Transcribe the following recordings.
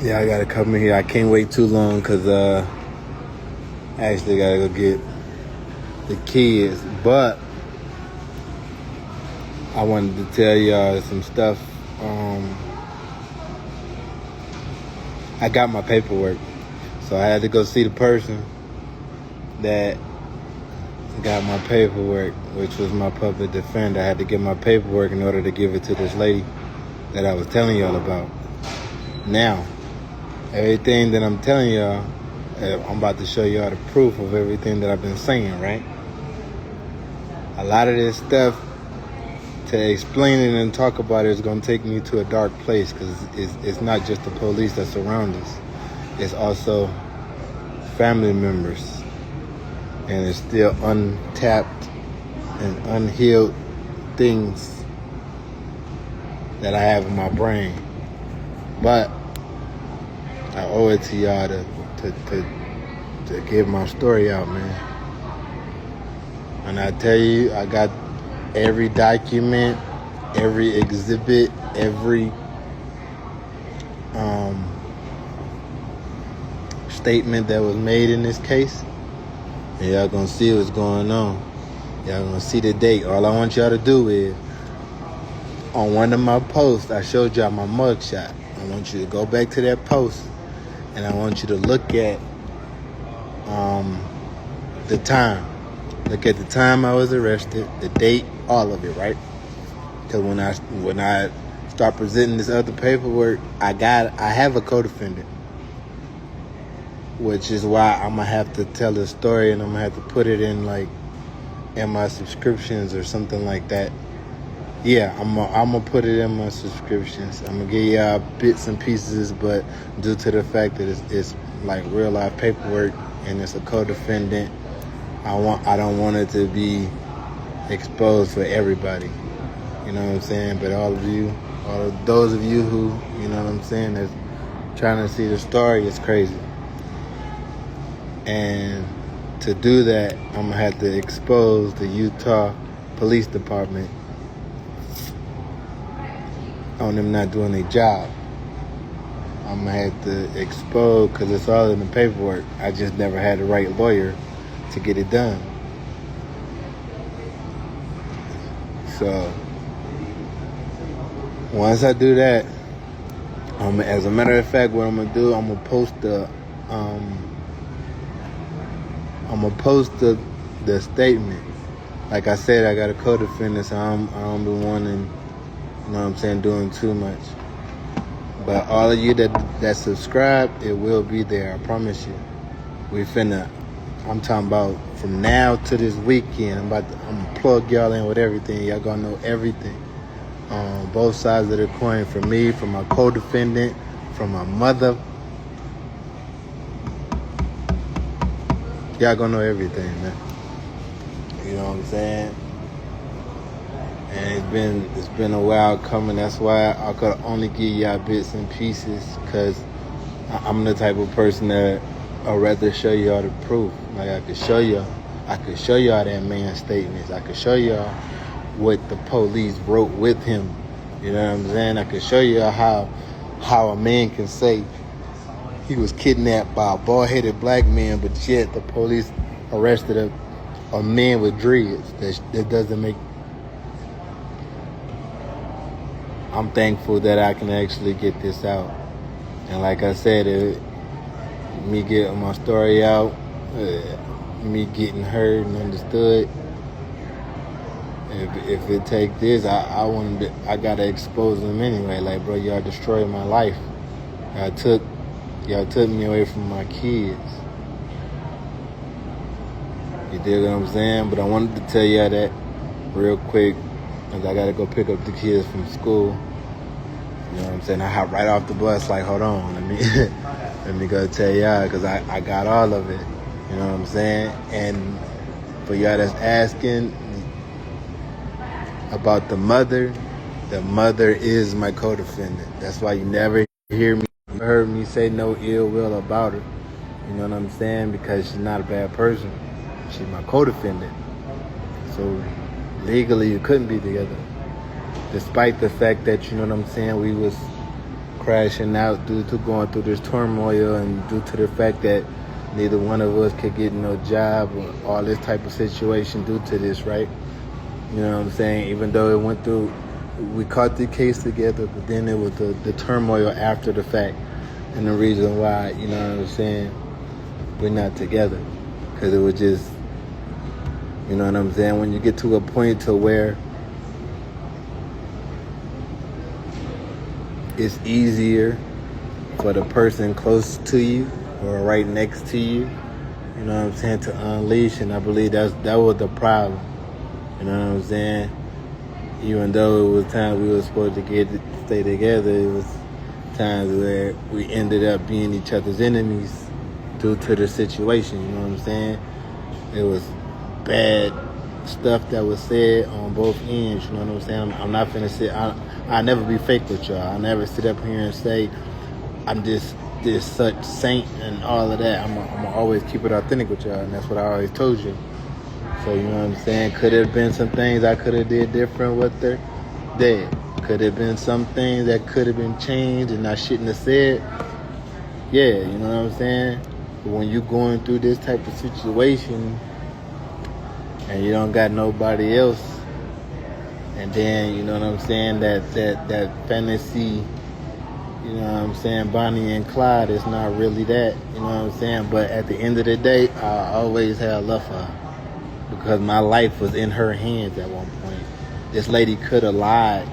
Yeah, I gotta come in here. I can't wait too long because I actually gotta go get the kids. But I wanted to tell y'all some stuff. I got my paperwork, so I had to go see the person that got my paperwork, which was my public defender. I had to get my paperwork in order to give it to this lady that I was telling y'all about. Now, everything that I'm telling y'all, I'm about to show y'all the proof of everything that I've been saying, right? A lot of this stuff, to explain it and talk about it, is going to take me to a dark place because it's not just the police that surround us. It's also family members. And it's still untapped and unhealed things that I have in my brain. But I owe it to y'all to get my story out, man. And I tell you, I got every document, every exhibit, every statement that was made in this case. And y'all gonna see what's going on. Y'all gonna see the date. All I want y'all to do is, on one of my posts, I showed y'all my mugshot. I want you to go back to that post, and I want you to look at the time. Look at the time I was arrested, the date, all of it, right? Because when I start presenting this other paperwork, I have a co-defendant, which is why I'm gonna have to tell the story, and I'm gonna have to put it in my subscriptions or something like that. Yeah, I'm gonna put it in my subscriptions. I'm gonna give y'all bits and pieces, but due to the fact that it's like real life paperwork and it's a co-defendant, I don't want it to be exposed for everybody. You know what I'm saying? But all of those of you who, you know what I'm saying, that's trying to see the story, it's crazy. And to do that, I'm gonna have to expose the Utah Police Department on them not doing their job. I'm gonna have to expose, because it's all in the paperwork. I just never had the right lawyer to get it done. So once I do that, as a matter of fact, what I'm gonna do, I'm gonna post the statement. Like I said, I got a co-defendant, so I don't be wanting, you know what I'm saying, doing too much. But all of you that subscribe, it will be there. I promise you. I'm talking about from now to this weekend. I'm gonna plug y'all in with everything. Y'all gonna know everything. Both sides of the coin, from me, from my co-defendant, from my mother. Y'all gonna know everything, man. You know what I'm saying? And it's been a while coming. That's why I could only give y'all bits and pieces, because I'm the type of person that I'd rather show y'all the proof. Like I could show y'all that man's statements. I could show y'all what the police wrote with him. You know what I'm saying? I could show y'all how a man can say he was kidnapped by a bald-headed black man, but yet the police arrested a man with dreads. That doesn't make. I'm thankful that I can actually get this out. And like I said, me getting my story out, me getting heard and understood. If it take this, I gotta expose them anyway. Like, bro, y'all destroyed my life. Y'all took me away from my kids. You dig what I'm saying? But I wanted to tell y'all that real quick, because I gotta go pick up the kids from school. You know what I'm saying? I hop right off the bus, like, hold on, let me go tell y'all, because I got all of it. You know what I'm saying? And for y'all that's asking about the mother is my co-defendant. That's why you never heard me say no ill will about her. You know what I'm saying? Because she's not a bad person. She's my co-defendant. So legally you couldn't be together. Despite the fact that, you know what I'm saying, we was crashing out due to going through this turmoil and due to the fact that neither one of us could get no job or all this type of situation due to this, right? You know what I'm saying? Even though it went through, we caught the case together, but then it was the turmoil after the fact and the reason why, you know what I'm saying, we're not together. Because it was just, you know what I'm saying, when you get to a point to where it's easier for the person close to you or right next to you, you know what I'm saying, to unleash. And I believe that was the problem. You know what I'm saying? Even though it was times we were supposed to stay together, it was times where we ended up being each other's enemies due to the situation. You know what I'm saying? It was bad stuff that was said on both ends. You know what I'm saying? I'm not finna sit. I never be fake with y'all. I never sit up here and say I'm just this such saint and all of that. I'm gonna always keep it authentic with y'all, and that's what I always told you. So, you know what I'm saying? Could have been some things I could have did different with her? Dead. Could have been some things that could have been changed and I shouldn't have said? Yeah, you know what I'm saying? But when you going through this type of situation and you don't got nobody else, and then, you know what I'm saying, that fantasy, you know what I'm saying, Bonnie and Clyde is not really that, you know what I'm saying? But at the end of the day, I always had love for her. Because my life was in her hands at one point. This lady could have lied.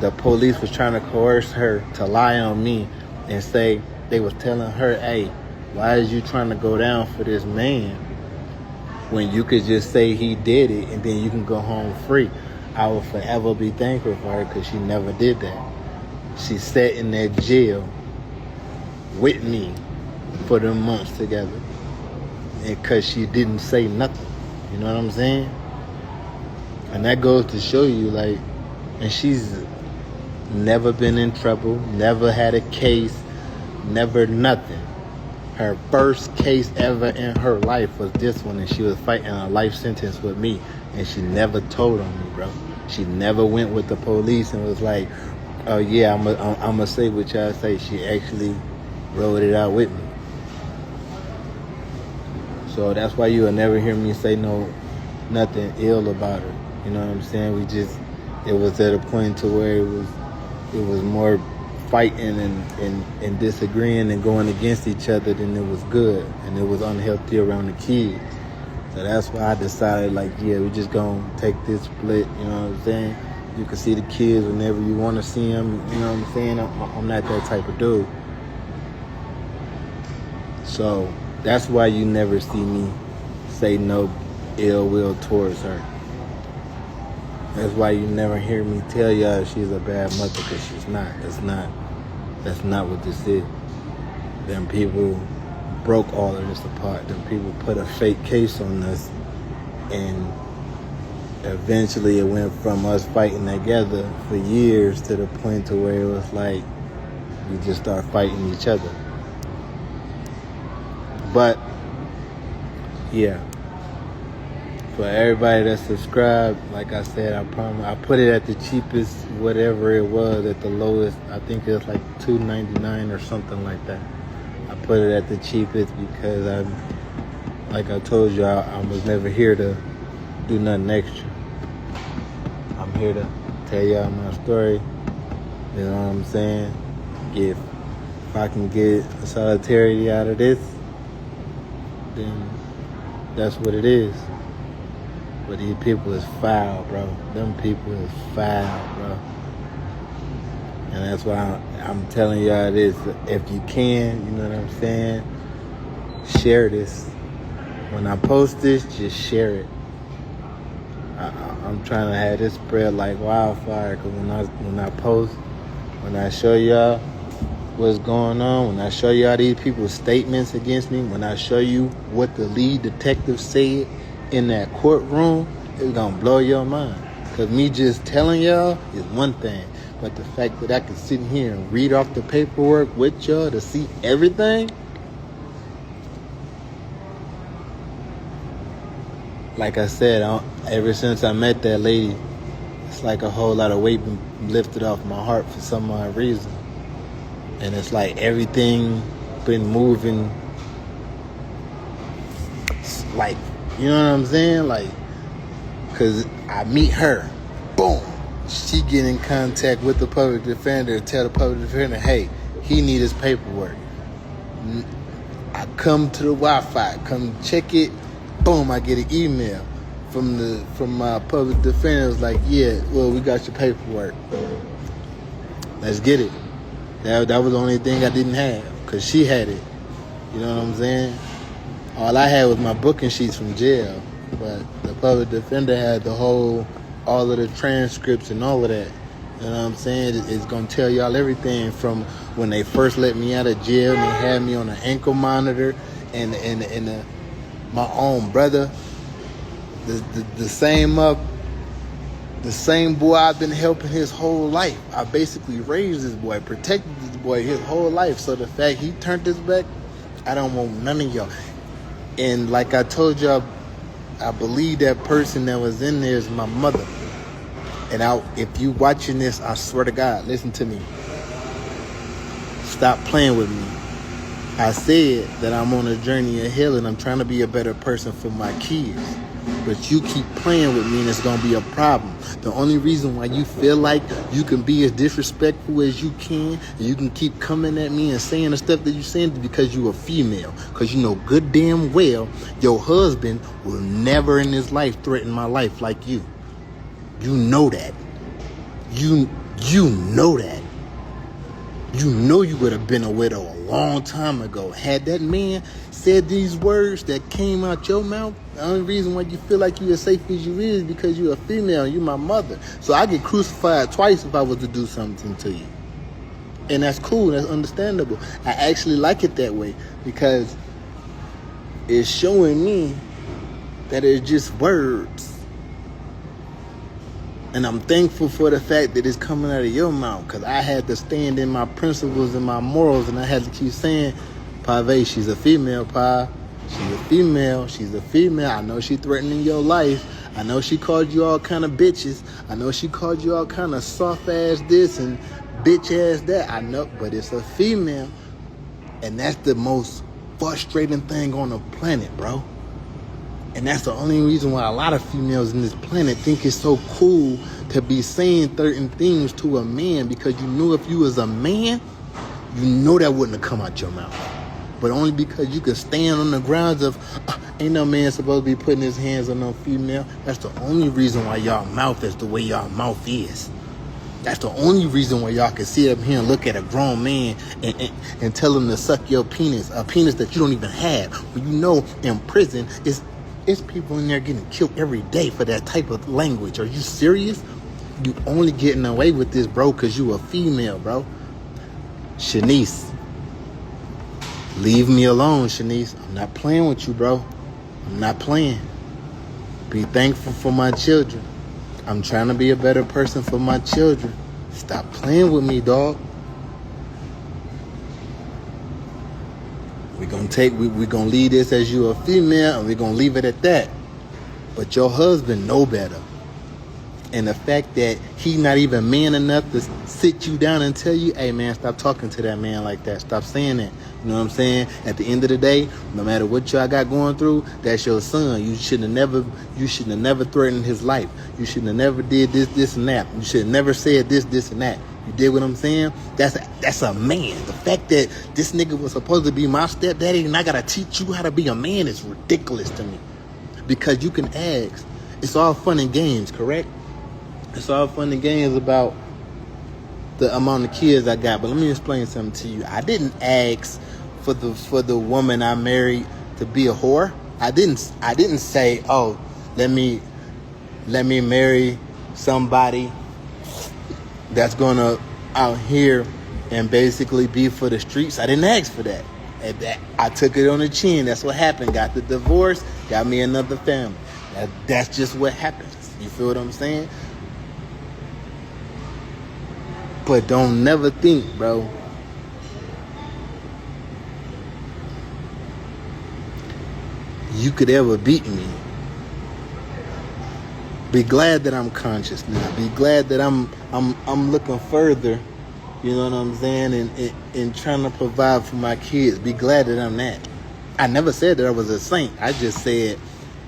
The police was trying to coerce her to lie on me and say they was telling her, hey, why is you trying to go down for this man when you could just say he did it and then you can go home free? I will forever be thankful for her because she never did that. She sat in that jail with me for them months together because she didn't say nothing. You know what I'm saying? And that goes to show you, like, and she's never been in trouble, never had a case, never nothing. Her first case ever in her life was this one, and she was fighting a life sentence with me, and she never told on me, bro. She never went with the police and was like, oh yeah, I'm gonna say what y'all say. She actually wrote it out with me. So that's why you will never hear me say nothing ill about her. You know what I'm saying? It was at a point to where it was more fighting and disagreeing and going against each other than it was good. And it was unhealthy around the kids. So that's why I decided, like, yeah, we just gonna take this split, you know what I'm saying? You can see the kids whenever you want to see them, you know what I'm saying? I'm not that type of dude. So that's why you never see me say no ill will towards her. That's why you never hear me tell y'all she's a bad mother, because she's not. That's not what this is. Them people broke all of this apart. Them people put a fake case on us, and eventually it went from us fighting together for years to the point to where it was like we just start fighting each other. But yeah, for everybody that subscribed, like I said, I promise I put it at the cheapest, whatever it was, at the lowest. I think it was like $2.99 or something like that. I put it at the cheapest because like I told you, I was never here to do nothing extra. I'm here to tell y'all my story. You know what I'm saying? If I can get a solidarity out of this, then that's what it is. But these people is foul, bro. Them people is foul, bro. And that's why I'm telling y'all this. If you can, you know what I'm saying, share this. When I post this, just share it. I'm trying to have this spread like wildfire, because when I post, when I show y'all what's going on, when I show y'all these people's statements against me, when I show you what the lead detective said in that courtroom, it's gonna blow your mind. Because me just telling y'all is one thing, but the fact that I can sit here and read off the paperwork with y'all to see everything, like I said, ever since I met that lady, it's like a whole lot of weight been lifted off my heart for some odd reason. And it's like everything been moving, like, you know what I'm saying? Like, because I meet her, boom, she get in contact with the public defender, tell the public defender, hey, he need his paperwork. I come to the Wi-Fi, come check it, boom, I get an email from my public defender. It was like, yeah, well, we got your paperwork. Let's get it. That was the only thing I didn't have, because she had it. You know what I'm saying? All I had was my booking sheets from jail, but the public defender had all of the transcripts and all of that. You know what I'm saying? It's going to tell y'all everything from when they first let me out of jail and they had me on an ankle monitor and my own brother, the same boy I've been helping his whole life. I basically raised this boy, protected this boy his whole life. So the fact he turned his back, I don't want none of y'all. And like I told y'all, I believe that person that was in there is my mother. And if you watching this, I swear to God, listen to me. Stop playing with me. I said that I'm on a journey of healing. I'm trying to be a better person for my kids. But you keep playing with me and it's going to be a problem. The only reason why you feel like you can be as disrespectful as you can and you can keep coming at me and saying the stuff that you're saying is because you're a female. Because you know good damn well your husband will never in his life threaten my life like you. You know that. You know that. You know you would have been a widow a long time ago. Had that man said these words that came out your mouth, the only reason why you feel like you as safe as you is because you're a female. You're my mother. So I get crucified twice if I was to do something to you. And that's cool. That's understandable. I actually like it that way because it's showing me that it's just words. And I'm thankful for the fact that it's coming out of your mouth because I had to stand in my principles and my morals and I had to keep saying, Pave, she's a female, Pa. She's a female. She's a female. I know she threatening your life. I know she called you all kind of bitches. I know she called you all kind of soft ass this and bitch ass that. I know, but it's a female. And that's the most frustrating thing on the planet, bro. And that's the only reason why a lot of females in this planet think it's so cool to be saying certain things to a man because you knew if you was a man, you know that wouldn't have come out your mouth. But only because you could stand on the grounds of, ain't no man supposed to be putting his hands on no female. That's the only reason why y'all mouth is the way y'all mouth is. That's the only reason why y'all can sit up here and look at a grown man and tell him to suck your penis, a penis that you don't even have. When you know in prison, it's people in there getting killed every day for that type of language. Are you serious? You only getting away with this, bro, because you a female, bro. Shanice. Leave me alone, Shanice. I'm not playing with you, bro. I'm not playing. Be thankful for my children. I'm trying to be a better person for my children. Stop playing with me, dog. We're gonna leave this as you a female and we're gonna leave it at that. But your husband know better. And the fact that he not even man enough to sit you down and tell you, hey man, stop talking to that man like that. Stop saying that. You know what I'm saying? At the end of the day, no matter what y'all got going through, that's your son. You shouldn't have never threatened his life. You shouldn't have never did this, and that. You should have never said this, and that. You dig what I'm saying? That's a man. The fact that this nigga was supposed to be my stepdaddy and I gotta teach you how to be a man is ridiculous to me. Because you can ask. It's all fun and games, correct? It's all fun and games about the amount of kids I got. But let me explain something to you. I didn't ask for the woman I married to be a whore. I didn't say, oh, let me marry somebody that's gonna out here and basically be for the streets. I didn't ask for that. I took it on the chin. That's what happened. Got the divorce, got me another family. That's just what happens. You feel what I'm saying? But don't never think, bro, you could ever beat me. Be glad that I'm conscious now. Be glad that I'm looking further. You know what I'm saying? And trying to provide for my kids. Be glad that I'm that. I never said that I was a saint. I just said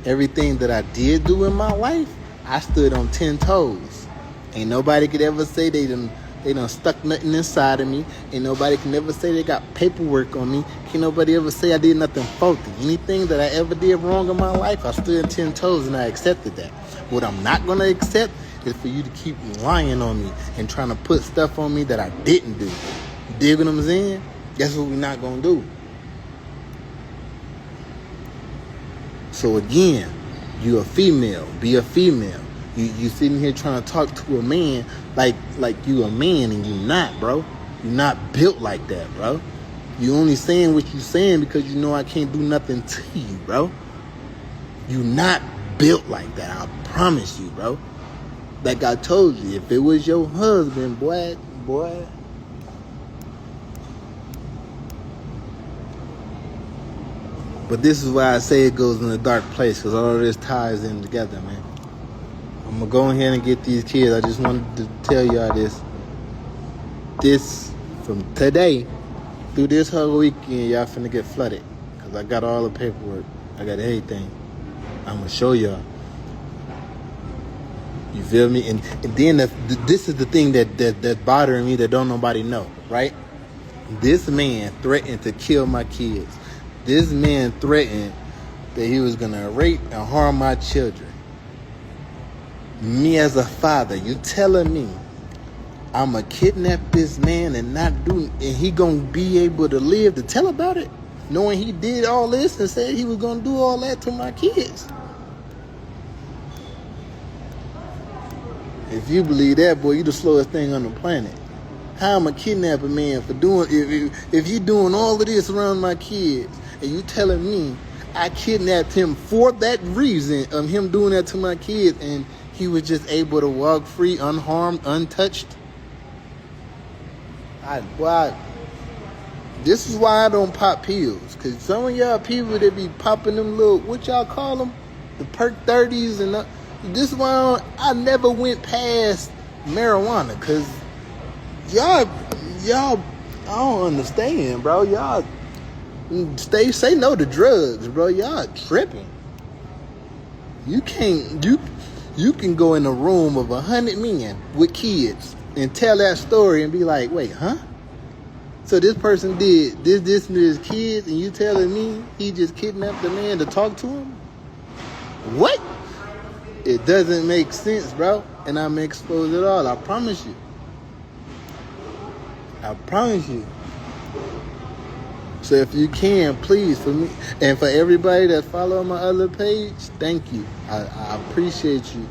everything that I did do in my life, I stood on 10 toes. Ain't nobody could ever say they done stuck nothing inside of me. Ain't nobody can ever say they got paperwork on me. Can't nobody ever say I did nothing faulty. Anything that I ever did wrong in my life, I stood on 10 toes and I accepted that. What I'm not going to accept is for you to keep lying on me and trying to put stuff on me that I didn't do. You dig what I'm saying? That's what we're not going to do. So again, you a female. Be a female. You sitting here trying to talk to a man like you a man, and you not, bro. You not built like that, bro. You only saying what you saying because you know I can't do nothing to you, bro. You not built like that. I promise you, bro. Like I told you, if it was your husband, boy. But this is why I say it goes in a dark place, because all of this ties in together, man. I'm going to go ahead and get these kids. I just wanted to tell y'all this. This, from today through this whole weekend, y'all finna get flooded. Because I got all the paperwork. I got everything. I'm going to show y'all. You feel me? And then this is the thing that's bothering me that don't nobody know, right? This man threatened to kill my kids. This man threatened that he was going to rape and harm my children. Me as a father, you telling me I'm going to kidnap this man and he going to be able to live to tell about it? Knowing he did all this and said he was going to do all that to my kids. If you believe that, boy, you the slowest thing on the planet. How am I kidnap a man for doing, if you doing all of this around my kids and you telling me I kidnapped him for that reason of him doing that to my kids and he was just able to walk free, unharmed, untouched? This is why I don't pop pills. Because some of y'all people that be popping them little, what y'all call them? The perk 30s and this is why I never went past marijuana. Because y'all, I don't understand, bro. Y'all say no to drugs, bro. Y'all tripping. You can go in a room of 100 men with kids and tell that story and be like, wait, huh? So this person did this to his kids, and you telling me he just kidnapped the man to talk to him? What? It doesn't make sense, bro. And I'm exposed it all. I promise you. I promise you. So if you can, please, for me and for everybody that follow my other page, thank you. I appreciate you.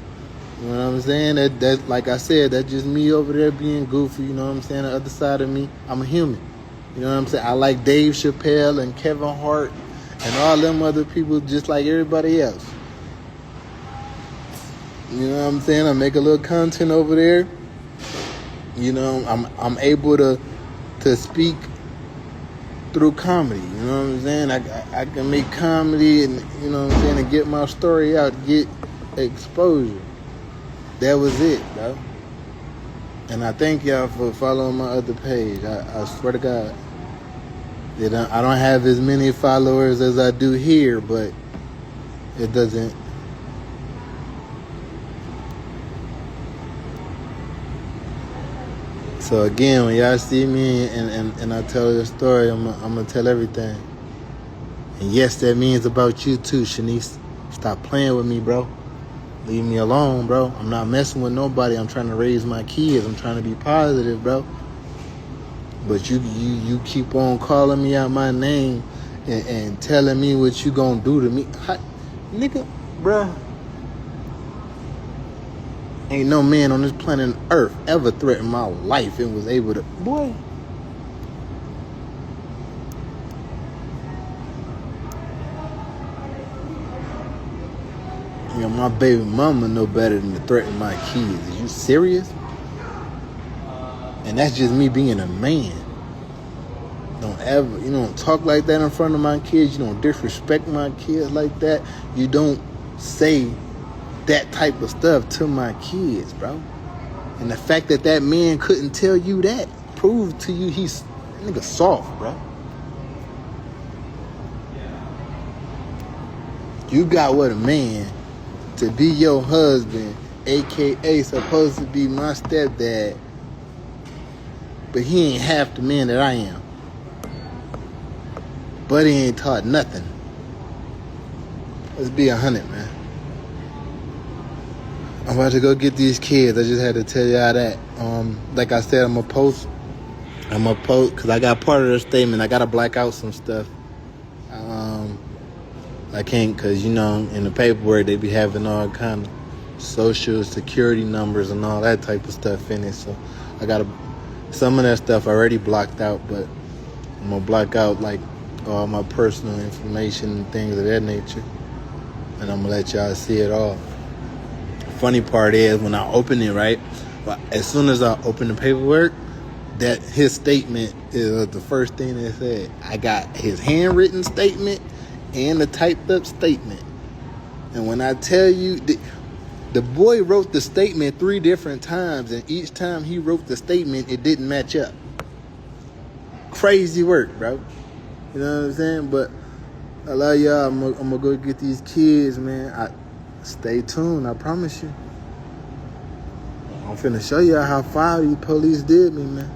You know what I'm saying? That like I said, that's just me over there being goofy. You know what I'm saying? The other side of me, I'm a human. You know what I'm saying? I like Dave Chappelle and Kevin Hart and all them other people just like everybody else. You know what I'm saying? I make a little content over there. You know, I'm able to speak through comedy. You know what I'm saying? I can make comedy and, you know what I'm saying, and get my story out, get exposure. That was it, bro. And I thank y'all for following my other page. I swear to God. I don't have as many followers as I do here, but it doesn't. So again, when y'all see me and I tell the story, I'm gonna tell everything. And yes, that means about you too, Shanice. Stop playing with me, bro. Leave me alone, bro. I'm not messing with nobody. I'm trying to raise my kids. I'm trying to be positive, bro. But you keep on calling me out my name and telling me what you gonna do to me. Nigga, bruh. Ain't no man on this planet Earth ever threatened my life and was able to... Boy. You know, my baby mama know better than to threaten my kids. Are you serious? And that's just me being a man. You don't talk like that in front of my kids. You don't disrespect my kids like that. You don't say that type of stuff to my kids, bro. And the fact that man couldn't tell you that, prove to you he's nigga soft, bro. You got with a man to be your husband, aka supposed to be my stepdad, but he ain't half the man that I am. But he ain't taught nothing. Let's be 100, man. I'm about to go get these kids. I just had to tell y'all that. Like I said, I'm gonna post, because I got part of the statement. I gotta black out some stuff. I can't, because, you know, in the paperwork, they be having all kind of social security numbers and all that type of stuff in it. So I got some of that stuff already blocked out, but I'm going to block out, like, all my personal information and things of that nature. And I'm going to let y'all see it all. Funny part is, when I open it, right, as soon as I open the paperwork, that his statement is the first thing they said. I got his handwritten statement and the typed up statement. And when I tell you, the boy wrote the statement 3 different times, and each time he wrote the statement, it didn't match up. Crazy work, bro. You know what I'm saying? But I love y'all. I'm gonna go get these kids, man. Stay tuned, I promise you. I'm finna show y'all how far these police did me, man.